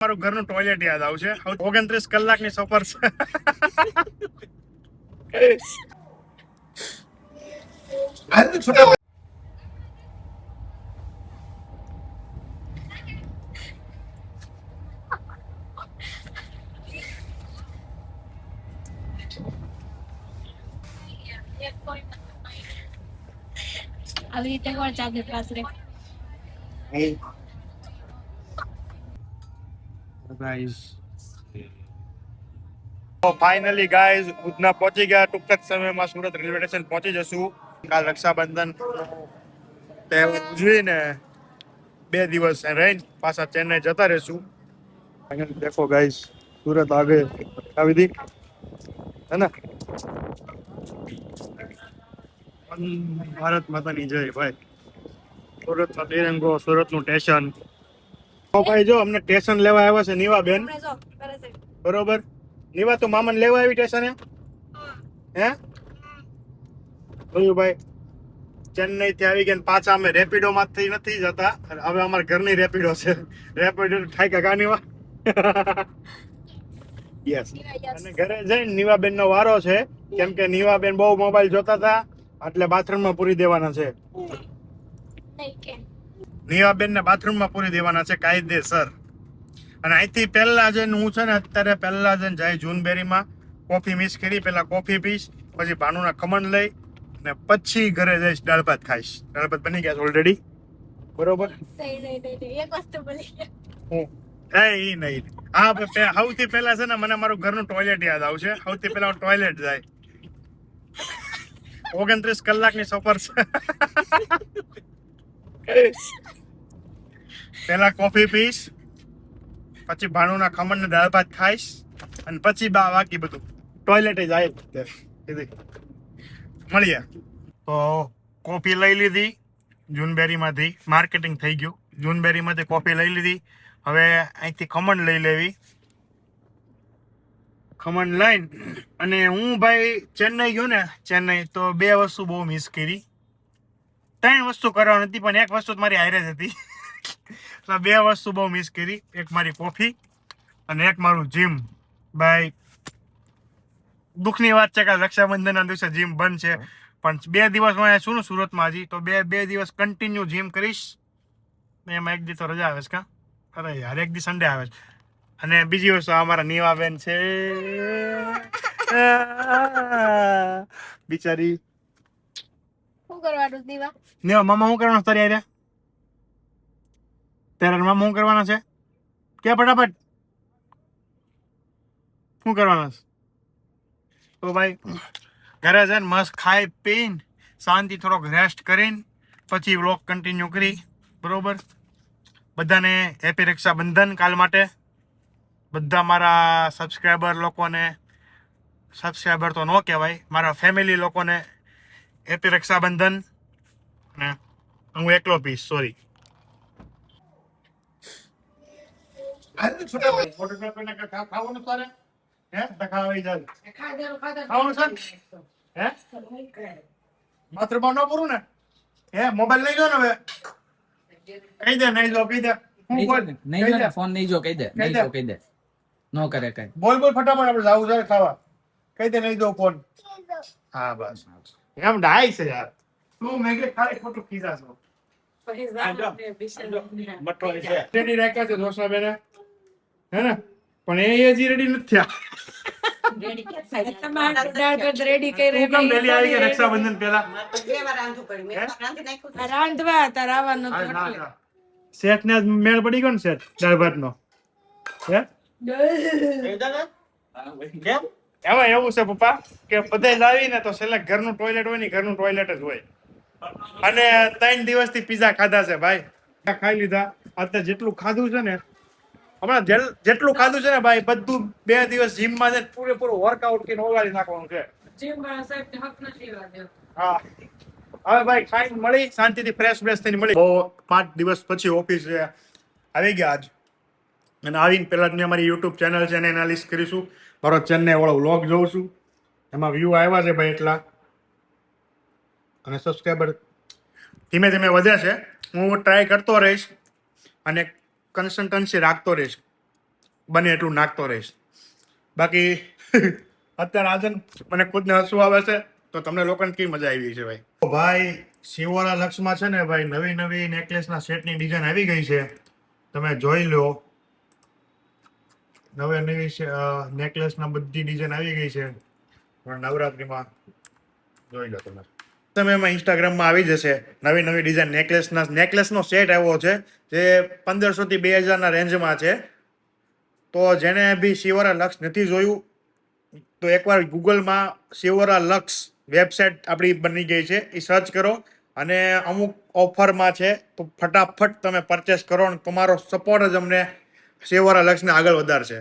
મારું ઘરનું ટોયલેટ યાદ આવશે. 29 કલાકની સફર છે. આવી રીતે કોણ ચાલે પાછળ ફાઇનલી ગાઈઝ ઉધના પહોંચી ગયા. ટૂંક જ સમયમાં સુરત રેલવે સ્ટેશન પહોંચી જશું. કાલ રક્ષાબંધન તહેવાર ઉજવીને 2 દિવસ રહીને પાછા ચેન્નઈ જતા રહેશું. દેખો ગાઈઝ સુરત આગે આવી દી હે ને. ભારત માતાની જય ભાઈ. સુરતનો તિરંગો, સુરતનું સ્ટેશન. ભાઈ જો અમને સ્ટેશન લેવા આવ્યા છે નીવા બેન, બરોબર. નીવા તો મામાને લેવા આવી સ્ટેશને હે જોયું ભાઈ. ચેન્નઈ થી આવી ગયા પાછા અમે રેપિડો માંથી નથી જતા. હવે અમારા ઘરની રેપિડો છે. રેપિડો થાય કે ગાનીવા યસ. અને ઘરે જઈને નીવાબેન નો વારો છે, કેમ કે નીવાબેન બહુ મોબાઈલ જોતા હતા એટલે બાથરૂમમાં પૂરી દેવાના છે. નીવાબેન ને બાથરૂમમાં પૂરી દેવાના છે કાયદેસર. અને અહીંથી પહેલા જઈને હું છે ને અત્યારે પહેલા જઈને જાય જૂનબેરીમાં કોફી મિસ કરી, પેલા કોફી પીશ, પછી ભાનુના ખમણ લઈ અને પછી ઘરે જઈશ દાળ ભાત ખાઈશ. દાળ ભાત બની ગયા છે ઓલરેડી, બરોબર. એક વસ્તુ ભૂલી હું એ નહીં. હા સૌથી પહેલા છે ને મને મારું ઘરનું ટોયલેટ યાદ આવશે. સૌથી પહેલા ટોયલેટ જાય. 29 કલાકની સફર છે. પેલા કોફી પીશ, પછી ભાણુના ખમણ ને દાળ ભાત ખાઈશ અને પછી બાકી બધું ટોયલેટે જાય. મળીએ. તો કોફી લઈ લીધી જૂનબેરીમાંથી, માર્કેટિંગ થઈ ગયું. જૂનબેરીમાંથી કોફી લઈ લીધી. હવે અહીંથી ખમણ લઈ લેવી. ખમણ લઈને અને હું ભાઈ ચેન્નઈ ગયો ને, ચેન્નઈ તો 2 વસ્તુ બહુ મિસ કરી. 3 વસ્તુ કરવાની હતી પણ એક વસ્તુ મારી હારે જ હતી. 2 વસ્તુ બહુ મિસ કરી. એક મારી કોફી અને એક મારું જીમ. ભાઈ દુઃખની વાત છે કે રક્ષાબંધનના દિવસે જીમ બંધ છે, પણ 2 દિવસ હું છું ને સુરતમાં હજી, તો બે દિવસ કન્ટિન્યુ જીમ કરીશ. એમાં એક દી તો રજા આવે છે કા? અરે યાર એક દી સન્ડે આવે છે. અને બીજી વસ્તુ અમારા નીવાબેન છે બિચારી. શું કરવાનું દીવા? નીવા મામા શું કરવાનું તારી આરે? તારા મામા શું કરવાના છે કે ફટાફટ શું કરવાના છે? તો ભાઈ ઘરે જઈને મસ્ત ખાઈ પીને શાંતિ થોડોક રેસ્ટ કરીને પછી વ્લોગ કન્ટિન્યુ કરી, બરોબર. બધાને હેપી રક્ષાબંધન કાલ માટે. બધા મારા સબસ્ક્રાઈબર લોકોને, સબસ્ક્રાઈબર તો ન કહેવાય, મારા ફેમિલી લોકોને હેપી રક્ષાબંધન. ને હું એકલો પીશ, સોરી. ખાવાનું તારે હે ખાવા જાય ખાવાનું છે હે બાથરૂમમાં ન પૂરું ને હે? મોબાઈલ લઈ જાઓ ને હવે. કહી દે નહીં જો, કહી દે. હું બોલ નહીં જો ફોન નહીં જો, કહી દે નહીં જો, કહી દે. નો કરે કઈ. બોલ બોલ ફટાફટ, આપણે જાવું છે ખાવા. કહી દે નહીં જો ફોન. હા બસ એમ ડાય છે યાર. તું મેગે ખાલી ખોટું ખીજા છો. રેડી રાખ્યા છે દોસ્તા બેને હે ને, પણ એ હજી રેડી નથી થયા. રક્ષાબંધન પેલા શેઠ ને મેળ પડી ગયો ને શેઠ દાળ ભાત નો. એમાં એવું છે પપ્પા કે બધે લાવીને તો છેલ્લે ઘરનું ટોયલેટ હોય ને, ઘરનું ટોયલેટ જ હોય. અને 3 દિવસથી પીઝા ખાધા છે ભાઈ. ખાઈ લીધા. અત્યારે જેટલું ખાધું છે ને, હમણાં જેટલું ખાધું છે ને ભાઈ, બધું 2 દિવસ જીમમાં જઈને પૂરેપૂરું વર્કઆઉટ કરીને ઓગાળી નાખવાનું છે. હા હવે ભાઈ ખાઈને મળી શાંતિથી ફ્રેશ થઈને મળી. 5 દિવસ પછી ઓફિસ આવી ગયા આજ. અને આવીને પહેલાં મેં અમારી યુટ્યુબ ચેનલ છે એને એનાલિસ કરીશું. મારો ચેન્નઈ વાળો વ્લોગ જોઉં છું, એમાં વ્યૂ આવ્યા છે ભાઈ એટલા, અને સબસ્ક્રાઈબર ધીમે ધીમે વધે છે. હું ટ્રાય કરતો રહીશ અને કન્સિસ્ટન્સી રાખતો રહીશ. બને એટલું નાખતો રહીશ. બાકી અત્યારે આજે મને ખુદને હસવું આવે છે તો તમને લોકોને કેવી મજા આવી છે ભાઈ. તો ભાઈ શિવવાળા લક્ષમાં છે ને ભાઈ નવી નવી નેકલેસના સેટની ડિઝાઇન આવી ગઈ છે. તમે જોઈ લો, નવી નવી નેકલેસના બધી ડિઝાઇન આવી ગઈ છે નવરાત્રીમાં. જોઈ લો તમે એમાં ઇન્સ્ટાગ્રામમાં આવી જશે નવી નવી ડિઝાઇન નેકલેસનો સેટ આવ્યો છે જે 1500 થી 2000 રેન્જમાં છે. તો જેને બી શિવરા લક્ષ નથી જોયું તો એકવાર ગૂગલમાં શિવરા લક્ષ વેબસાઇટ આપણી બની ગઈ છે, એ સર્ચ કરો અને અમુક ઓફરમાં છે તો ફટાફટ તમે પરચેસ કરો અને તમારો સપોર્ટ જ અમને શિવરા લક્ષને આગળ વધારશે.